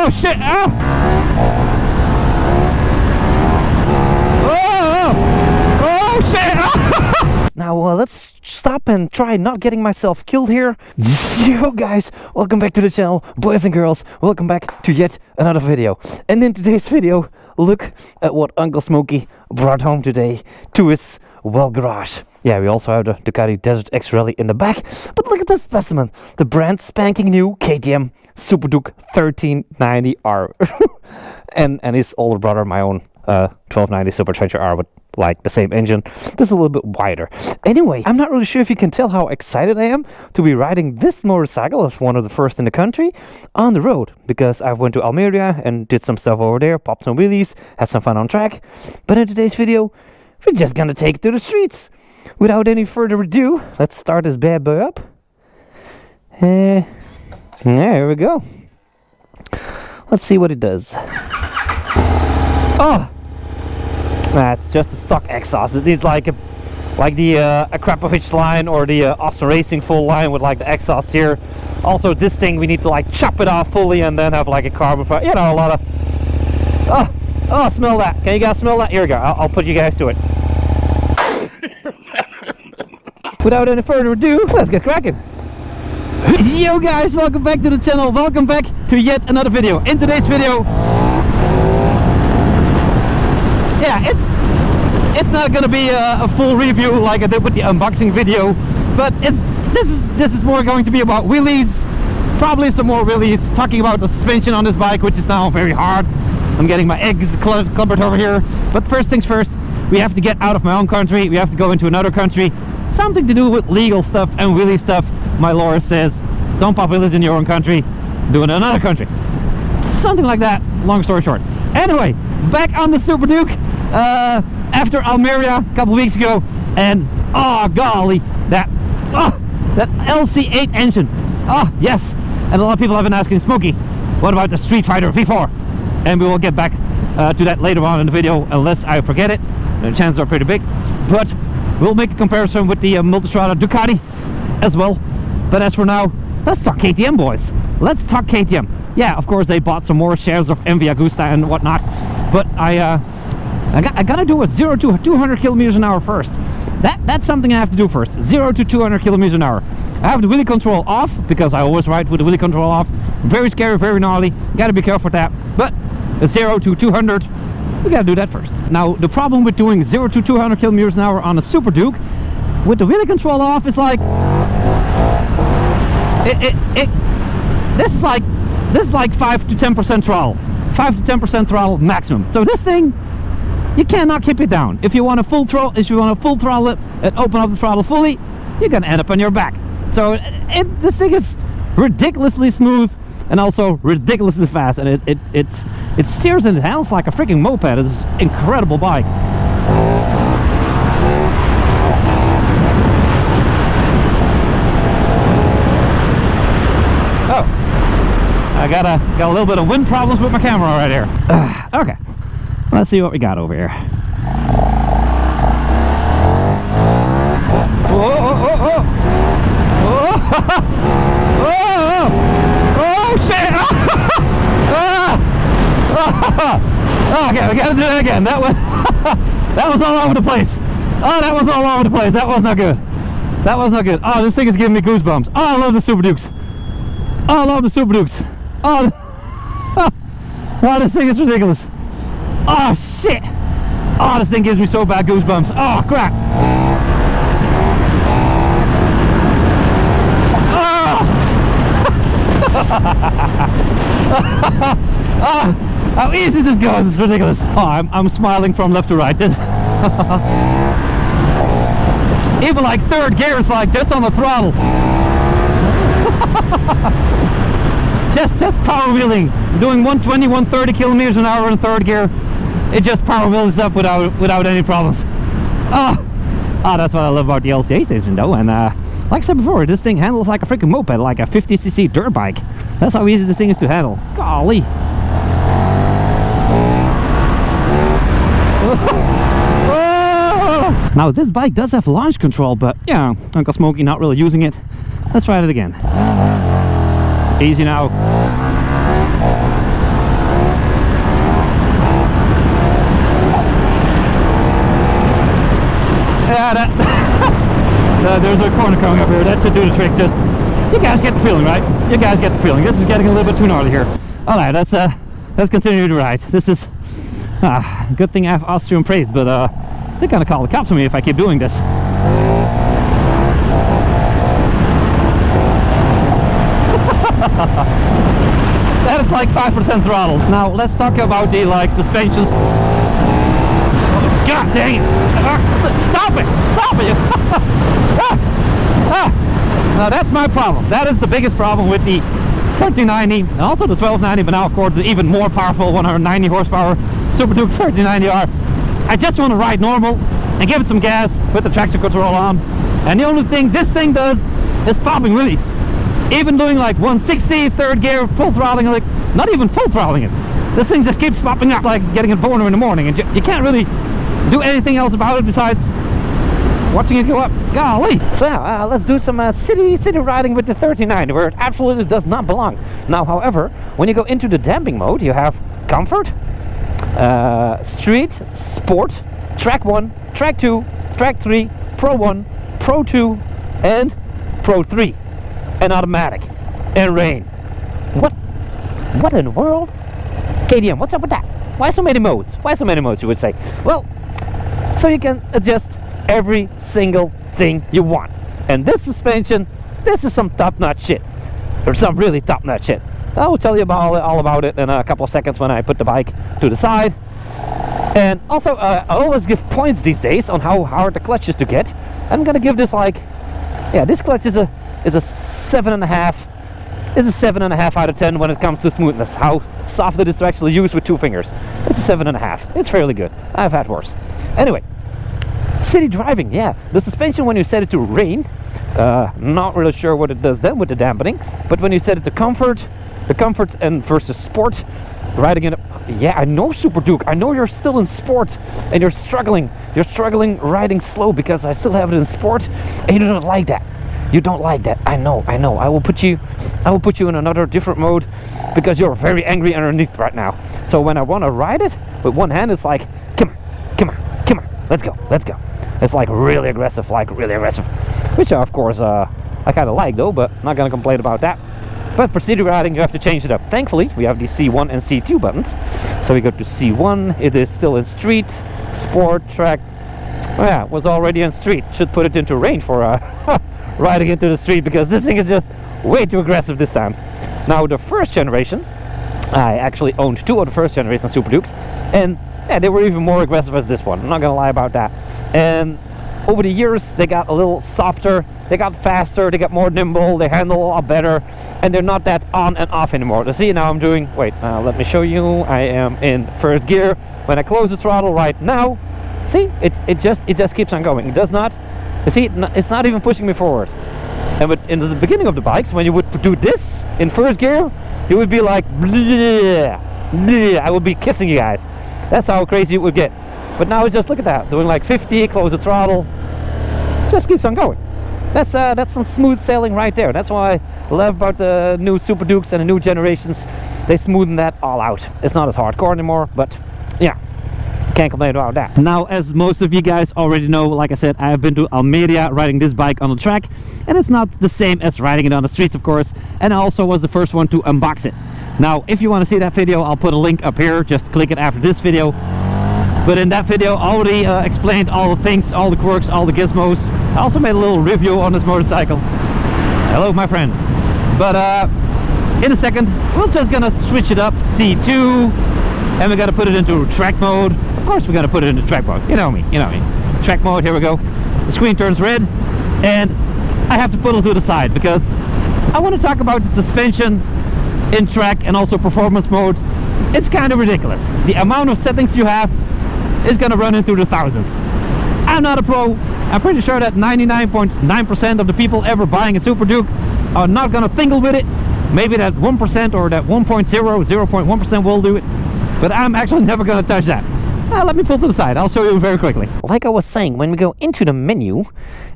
Oh shit! Ah! Oh shit! Ah! Now let's stop and try not getting myself killed here. Yo guys, welcome back to the channel, boys and girls. Welcome back to yet another video. And in today's video, look at what Uncle Smokey brought home today to his well garage. Yeah, we also have the Ducati Desert X Rally in the back. But look at this specimen, the brand spanking new KTM Superduke 1390R. and his older brother, my own 1290 Supercharger R with like the same engine. This is a little bit wider. Anyway, I'm not really sure if you can tell how excited I am to be riding this motorcycle as one of the first in the country on the road, because I went to Almeria and did some stuff over there, popped some wheelies, had some fun on track. But in today's video, we're just gonna take it to the streets. Without any further ado, let's start this bad boy up. Yeah, here we go. Let's see what it does. Oh! That's just a stock exhaust. It needs like the Akrapovic line or the Austin Racing full line with like the exhaust here. Also, this thing we need to like chop it off fully and then have like a carbon fiber. You know, a lot of. Oh, smell that! Can you guys smell that? Here we go. I'll put you guys to it. Without any further ado, let's get cracking. Yo guys, welcome back to the channel. Welcome back to yet another video. In today's video, yeah, it's not gonna be a full review like I did with the unboxing video, but this is more going to be about wheelies, probably some more wheelies, talking about the suspension on this bike, which is now very hard. I'm getting my eggs clubbered over here. But first things first, we have to get out of my own country. We have to go into another country. Something to do with legal stuff and wheelie stuff. My lawyer says, don't pop wheelies in your own country, do it in another country. Something like that, long story short. Anyway, back on the Superduke after Almeria a couple weeks ago, and oh golly, that LC8 engine. Oh yes, and a lot of people have been asking, Smokey, what about the Street Fighter V4? And we will get back to that later on in the video, unless I forget it. The chances are pretty big, but we'll make a comparison with the Multistrada Ducati as well. But as for now, let's talk KTM, boys. Let's talk KTM. Yeah, of course they bought some more shares of MV Agusta and whatnot, but I gotta do it 0 to 200 kilometers an hour first. That's something I have to do first. 0 to 200 kilometers an hour. I have the wheelie control off because I always ride with the wheelie control off. Very scary, very gnarly. Gotta be careful with that. But 0 to 200, we gotta do that first. Now the problem with doing 0 to 200 kilometers an hour on a Superduke with the wheelie control off is like this is like 5 to 10% throttle. 5 to 10% throttle maximum. So this thing, you cannot keep it down. If you want to full throttle it and open up the throttle fully, you're gonna end up on your back. So this thing is ridiculously smooth and also ridiculously fast, and it steers and it handles like a freaking moped. It's an incredible bike. Oh, I got a little bit of wind problems with my camera right here. Okay, let's see what we got over here. Oh shit! Okay, we gotta do that again. That was all over the place. Oh, that was all over the place. That was not good. That was not good. Oh, this thing is giving me goosebumps. Oh, I love the Superdukes. Oh, I love the Superdukes. Oh, oh, this thing is ridiculous. Oh shit! Oh, this thing gives me so bad goosebumps. Oh crap! Oh, how easy this goes! It's ridiculous. Oh, I'm smiling from left to right. This even like third gear is like just on the throttle. just power wheeling, doing 120, 130 kilometers an hour in third gear. It just power wheels up without any problems. Oh, that's what I love about the LCA engine though. And like I said before, this thing handles like a freaking moped, like a 50cc dirt bike. That's how easy this thing is to handle. Golly. Now this bike does have launch control, but yeah, Uncle Smokey not really using it. Let's try it again. Easy now. Yeah, there's a corner coming up here. That should do the trick. Just, you guys get the feeling, right? You guys get the feeling. This is getting a little bit too gnarly here. All right, let's continue to ride. This is good thing I have Austrian praise, but they're gonna call the cops on me if I keep doing this. That is like 5% throttle. Now let's talk about the suspensions. God dang it! Stop it! Stop it! Now that's my problem. That is the biggest problem with the 1390 and also the 1290, but now of course the even more powerful 190 horsepower Superduke 1390R. I just want to ride normal and give it some gas with the traction control on. And the only thing this thing does is popping wheelies. Even doing like 160, third gear, full throttling, like not even full throttling it. This thing just keeps popping up like getting a boner in the morning, and you can't really do anything else about it besides watching it go up. Golly! So yeah, let's do some city riding with the 1390, where it absolutely does not belong. Now, however, when you go into the damping mode, you have comfort, street, sport, track 1, track 2, track 3, pro 1, pro 2, and pro 3. And automatic and rain. What in the world? KTM, what's up with that? Why so many modes? Why so many modes, you would say? Well, so you can adjust every single thing you want. And this suspension, this is some top-notch shit, or some really top-notch shit. I will tell you all about it in a couple of seconds when I put the bike to the side. And also, I always give points these days on how hard the clutch is to get. I'm gonna give this this clutch is a 7.5. It's a 7.5 out of 10 when it comes to smoothness. How soft it is to actually use with 2 fingers. It's a 7.5. It's fairly good. I've had worse. Anyway, city driving. Yeah, the suspension when you set it to rain, not really sure what it does then with the dampening. But when you set it to comfort, and versus sport, riding in. Yeah, I know Superduke. I know you're still in sport and you're struggling. You're struggling riding slow because I still have it in sport, and you don't like that. You don't like that. I know. I will put you in another different mode because you're very angry underneath right now. So when I want to ride it with one hand, it's like, come on, let's go. It's like really aggressive, which of course I kind of like though, but not gonna complain about that. But for city riding, you have to change it up. Thankfully, we have the C1 and C2 buttons. So we go to C1. It is still in street, sport, track. Oh yeah, it was already in street. Should put it into rain for riding into the street, because this thing is just way too aggressive this time. Now the first generation, I actually owned 2 of the first generation Superdukes, and yeah, they were even more aggressive as this one. I'm not gonna lie about that. And over the years, they got a little softer, they got faster, they got more nimble, they handle a lot better, and they're not that on and off anymore. You see, now I'm doing, let me show you. I am in first gear. When I close the throttle right now, see, it just keeps on going. It does not, you see, it's not even pushing me forward. And in the beginning of the bikes, when you would do this in first gear, you would be like, bleh, bleh. I would be kissing you guys. That's how crazy it would get. But now just look at that, doing like 50, close the throttle, just keeps on going. That's some smooth sailing right there. That's why I love about the new Superdukes and the new generations. They smoothen that all out. It's not as hardcore anymore, but yeah, can't complain about that. Now, as most of you guys already know, like I said, I have been to Almeria riding this bike on the track, and it's not the same as riding it on the streets, of course, and I also was the first one to unbox it. Now, if you want to see that video, I'll put a link up here. Just click it after this video. But in that video, I already explained all the things, all the quirks, all the gizmos. I also made a little review on this motorcycle. Hello, my friend. But in a second, we're just gonna switch it up, C2, and we gotta put it into track mode. Of course, we gotta put it into track mode. You know me. Track mode. Here we go. The screen turns red, and I have to put it to the side because I want to talk about the suspension in track and also performance mode. It's kind of ridiculous. The amount of settings you have is gonna run into the thousands. I'm not a pro. I'm pretty sure that 99.9% of the people ever buying a Superduke are not gonna tingle with it. Maybe that 1% or that 0.1% will do it, but I'm actually never gonna touch that. Let me pull to the side. I'll show you very quickly. Like I was saying, when we go into the menu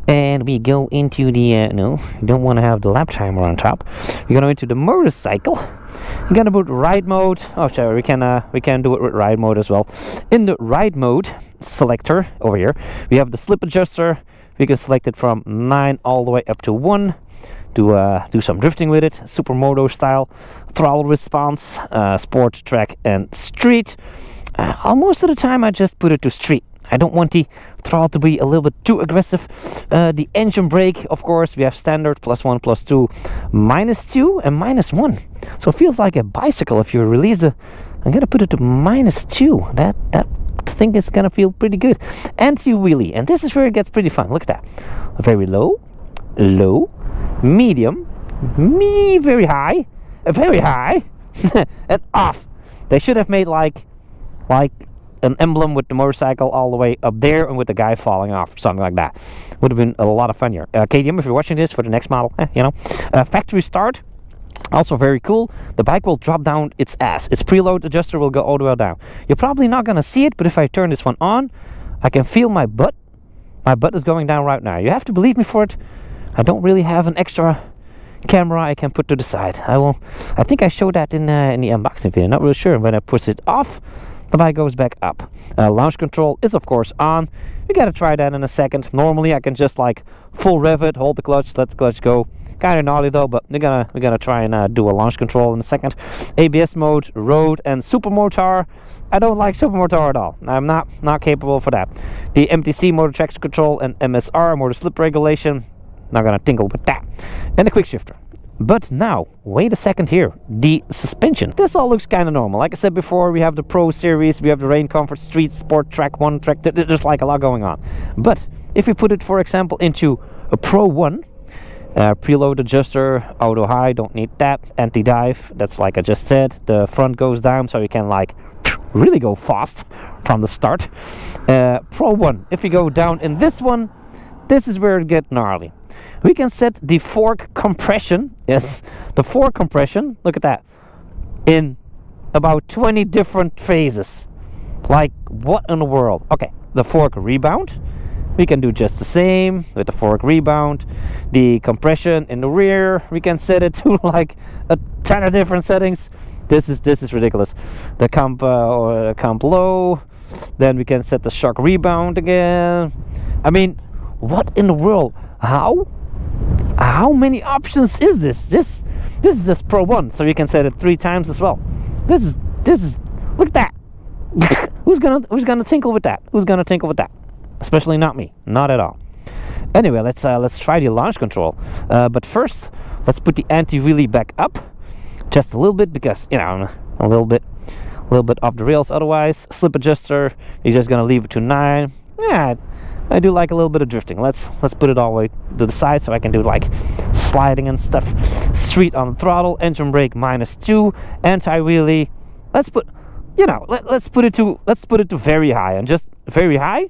and we go into the no, you don't want to have the lap timer on top. We go into the motorcycle. I'm gonna put ride mode. Oh, sorry, we can do it with ride mode as well. In the ride mode selector over here, we have the slip adjuster. We can select it from 9 all the way up to 1. Do some drifting with it, supermoto style, throttle response, sport, track, and street. Most of the time, I just put it to street. I don't want the throttle to be a little bit too aggressive. The engine brake, of course, we have standard, +1, +2, -2, and -1. So it feels like a bicycle if you release the... I'm gonna put it to -2. That thing is gonna feel pretty good. Anti-wheelie, and this is where it gets pretty fun. Look at that. Very low, low, medium, very high, very high, and off. They should have made like an emblem with the motorcycle all the way up there and with the guy falling off, something like that. Would have been a lot of fun here. KTM, if you're watching this for the next model, you know. Factory start, also very cool. The bike will drop down its ass. Its preload adjuster will go all the way down. You're probably not gonna see it, but if I turn this one on, I can feel my butt. My butt is going down right now. You have to believe me for it. I don't really have an extra camera I can put to the side. I think I showed that in the unboxing video. Not really sure. When I push it off, the bike goes back up. Launch control is of course on. We gotta try that in a second. Normally I can just like full rev it, hold the clutch, let the clutch go. Kind of gnarly though, but we're gonna try and do a launch control in a second. ABS mode, road, and supermotor. I don't like supermotor at all. I'm not capable for that. The MTC motor traction control and MSR motor slip regulation. Not gonna tingle with that. And the quick shifter. But now, wait a second here. The suspension. This all looks kind of normal. Like I said before, we have the Pro Series, we have the Rain Comfort, Street, Sport, Track 1, Track... There's like a lot going on. But if we put it, for example, into a Pro 1, preload adjuster, auto high, don't need that. Anti-dive, that's like I just said. The front goes down, so you can like really go fast from the start. Pro 1, if we go down in this one, this is where it gets gnarly. We can set the fork compression. Yes, the fork compression. Look at that. In about 20 different phases. Like, what in the world? Okay, the fork rebound. We can do just the same with the fork rebound. The compression in the rear, we can set it to like a ton of different settings. This is ridiculous. The comp or comp low. Then we can set the shock rebound again. I mean, what in the world? How many options is this? This is just Pro 1, so you can set it 3 times as well. This is look at that. Who's gonna tinkle with that? Who's gonna tinkle with that? Especially not me. Not at all. Anyway, let's try the launch control. But first, let's put the anti-wheelie back up just a little bit, because you know, a little bit off the rails otherwise. Slip adjuster, you're just gonna leave it to 9. Yeah, I do like a little bit of drifting. Let's put it all the way to the side so I can do like sliding and stuff. Street on the throttle, engine brake -2, anti-wheelie. Let's put, you know, let's put it to very high, and just very high.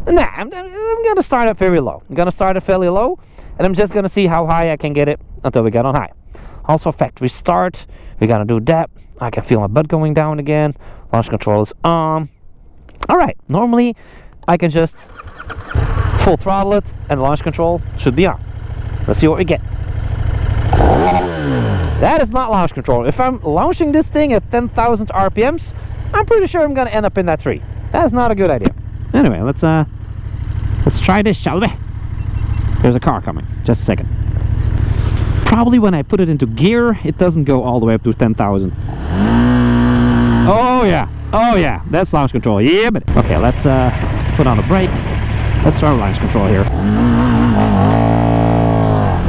Nah, I'm gonna start at very low. I'm gonna start at fairly low, and I'm just gonna see how high I can get it until we get on high. Also factory start, we're gonna do that. I can feel my butt going down again. Launch control is on. Alright, normally I can just full throttle it and the launch control should be on. Let's see what we get. That is not launch control. If I'm launching this thing at 10,000 RPMs, I'm pretty sure I'm gonna end up in that tree. That is not a good idea. Anyway, let's try this, shall we? There's a car coming. Just a second. Probably when I put it into gear, it doesn't go all the way up to 10,000. Oh yeah, that's launch control. Yeah, but okay, let's put on the brake. Let's start launch control here.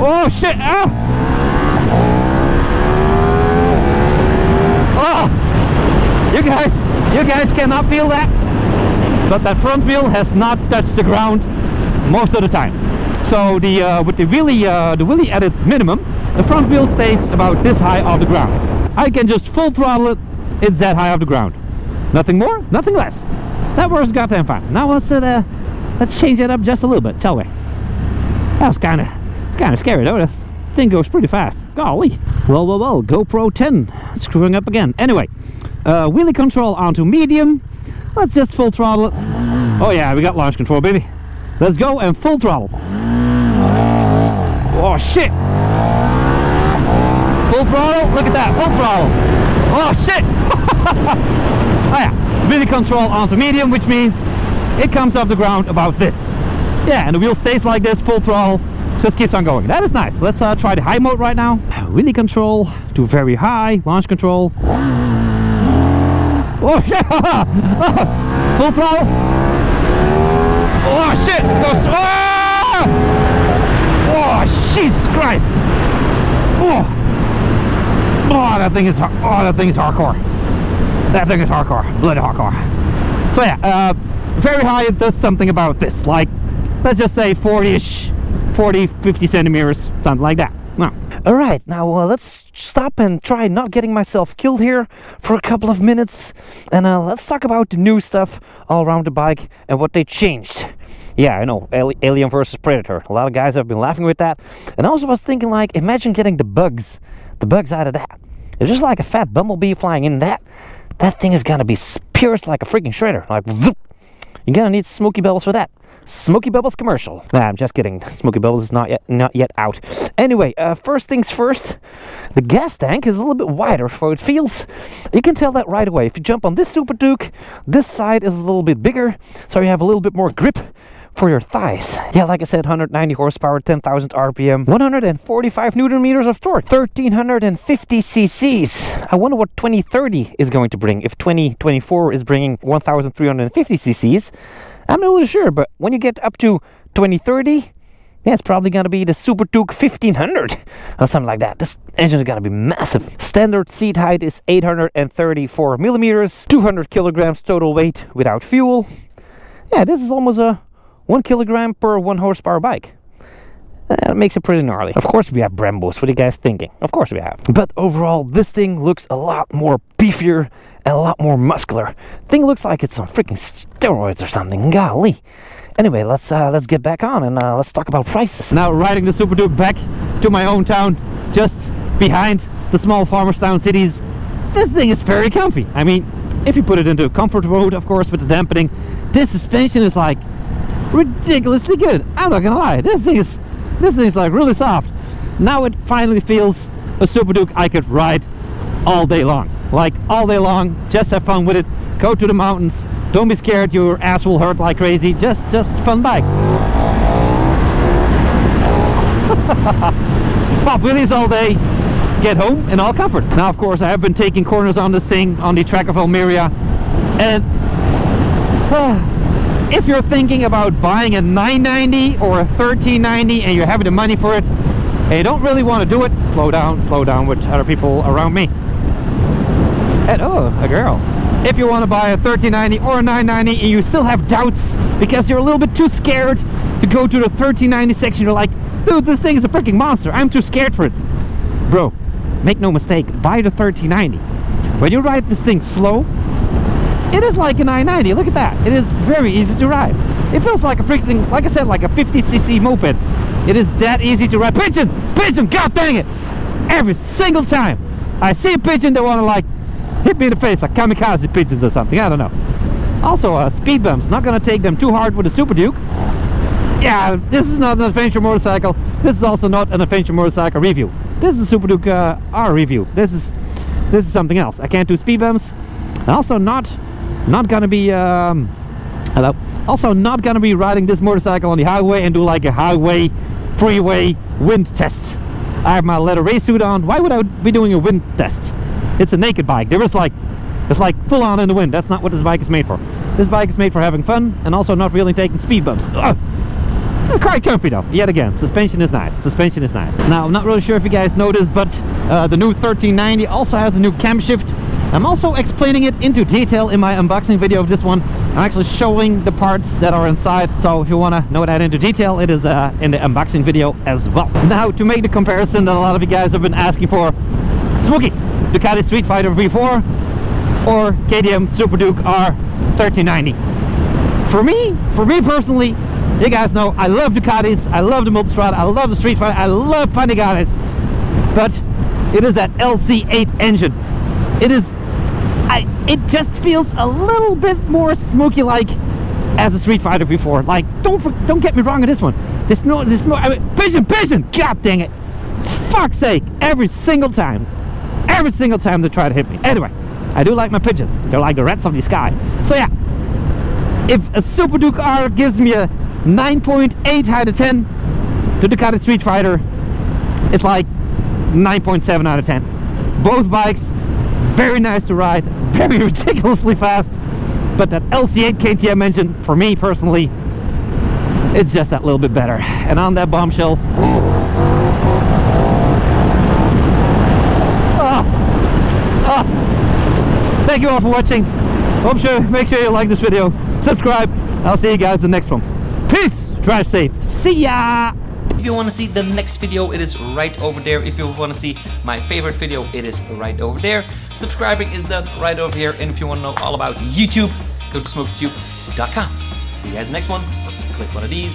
Oh shit! Ah! Oh! You guys cannot feel that, but that front wheel has not touched the ground most of the time. So the with the wheelie at its minimum, the front wheel stays about this high off the ground. I can just full throttle it; it's that high off the ground. Nothing more, nothing less. That works goddamn fine. Now let's change it up just a little bit, shall we? That was kind of scary though. The thing goes pretty fast. Golly. Well. GoPro 10 screwing up again. Anyway, wheelie control onto medium. Let's just full throttle it. Oh yeah, we got launch control, baby. Let's go and full throttle. Oh shit! Full throttle, look at that, full throttle. Oh shit! Oh yeah, wheelie control onto medium, which means it comes off the ground about this. Yeah, and the wheel stays like this, full throttle, just keeps on going. That is nice. Let's try the high mode right now. Wheelie control to very high, launch control. Oh shit! Full throttle. Oh shit! Goes. Oh Jesus Christ! Oh. Oh, that thing is hardcore. That thing is hardcore, bloody hardcore. So yeah, very high. It does something about this, like let's just say 40-ish, 40, 50 centimeters, something like that. No. All right, now let's stop and try not getting myself killed here for a couple of minutes, and let's talk about the new stuff all around the bike and what they changed. Yeah, I know, Alien versus Predator. A lot of guys have been laughing with that, and I also was thinking, like, imagine getting the bugs out of that. It's just like a fat bumblebee flying in that. That thing is gonna be pierced like a freaking shredder. Like, you're gonna need Smokey Bubbles for that. Smokey Bubbles commercial. Nah, I'm just kidding. Smokey Bubbles is not yet out. Anyway, first things first. The gas tank is a little bit wider, so it feels. You can tell that right away. If you jump on this Superduke, this side is a little bit bigger, so you have a little bit more grip for your thighs. Yeah, like I said, 190 horsepower, 10,000 RPM, 145 Newton meters of torque, 1350 cc's. I wonder what 2030 is going to bring. If 2024 is bringing 1350 cc's, I'm not really sure, but when you get up to 2030, yeah, it's probably going to be the Superduke 1500 or something like that. This engine is going to be massive. Standard seat height is 834 millimeters, 200 kilograms total weight without fuel. Yeah, this is almost a 1 kilogram per 1 horsepower bike. That makes it pretty gnarly. Of course we have Brembos. What are you guys thinking? Of course we have. But overall, this thing looks a lot more beefier and a lot more muscular. Thing looks like it's on freaking steroids or something. Golly. Anyway, let's get back on and let's talk about prices. Now riding the Superduke back to my own town, just behind the small farmers town cities. This thing is very comfy. I mean, if you put it into comfort mode, of course, with the dampening, this suspension is like ridiculously good. I'm not gonna lie. This thing is like really soft. Now it finally feels a Superduke I could ride all day long. Like all day long, just have fun with it. Go to the mountains. Don't be scared your ass will hurt like crazy. Just fun bike. Pop wheelies all day, get home in all comfort. Now of course I have been taking corners on this thing on the track of Almeria, and if you're thinking about buying a 990 or a 1390 and you're having the money for it and you don't really want to do it, slow down with other people around me. And oh, a girl. If you want to buy a 1390 or a 990 and you still have doubts because you're a little bit too scared to go to the 1390 section, you're like, dude, this thing is a freaking monster, I'm too scared for it. Bro, make no mistake, buy the 1390. When you ride this thing slow, it is like a 990. Look at that. It is very easy to ride. It feels like a freaking, like I said, like a 50cc moped. It is that easy to ride. Pigeon! Pigeon! God dang it! Every single time I see a pigeon, they want to like hit me in the face, like kamikaze pigeons or something. I don't know. Also, speed bumps. Not gonna take them too hard with a Superduke. Yeah, this is not an adventure motorcycle. This is also not an adventure motorcycle review. This is a Superduke R review. This is something else. I can't do speed bumps. Also not gonna be also not gonna be riding this motorcycle on the highway and do like a highway freeway wind test. I have my leather race suit on. Why would I be doing a wind test? It's a naked bike. It's like full on in the wind. That's not what this bike is made for. This bike is made for having fun and also not really taking speed bumps. Quite comfy though. Yet again, suspension is nice. Suspension is nice. Now I'm not really sure if you guys noticed, but the new 1390 also has a new camshaft. I'm also explaining it into detail in my unboxing video of this one. I'm actually showing the parts that are inside, so if you want to know that into detail, it is in the unboxing video as well. Now, to make the comparison that a lot of you guys have been asking for, Smokey, Ducati Street Fighter V4 or KTM Superduke R 1390. For me personally, you guys know I love Ducatis, I love the Multistrada, I love the Street Fighter, I love Panigales, but it is that LC8 engine. It just feels a little bit more Smokey-like as a Street Fighter V4. Like, don't get me wrong on this one. There's no, I mean, pigeon, God dang it! fuck's sake, every single time they try to hit me. Anyway, I do like my pitches. They're like the reds of the sky. So yeah, if a Superduke R gives me a 9.8 out of 10, the Ducati Street Fighter is like 9.7 out of 10. Both bikes, very nice to ride, very ridiculously fast, but that LC8 KTM engine, for me personally, it's just that little bit better. And on that bombshell, thank you all for watching. Make sure you like this video, subscribe. I'll see you guys in the next one. Peace, drive safe, see ya. If you want to see the next video, it is right over there. If you want to see my favorite video, it is right over there. Subscribing is done right over here. And if you want to know all about YouTube, go to smokeytube.com. See you guys next one, or click one of these.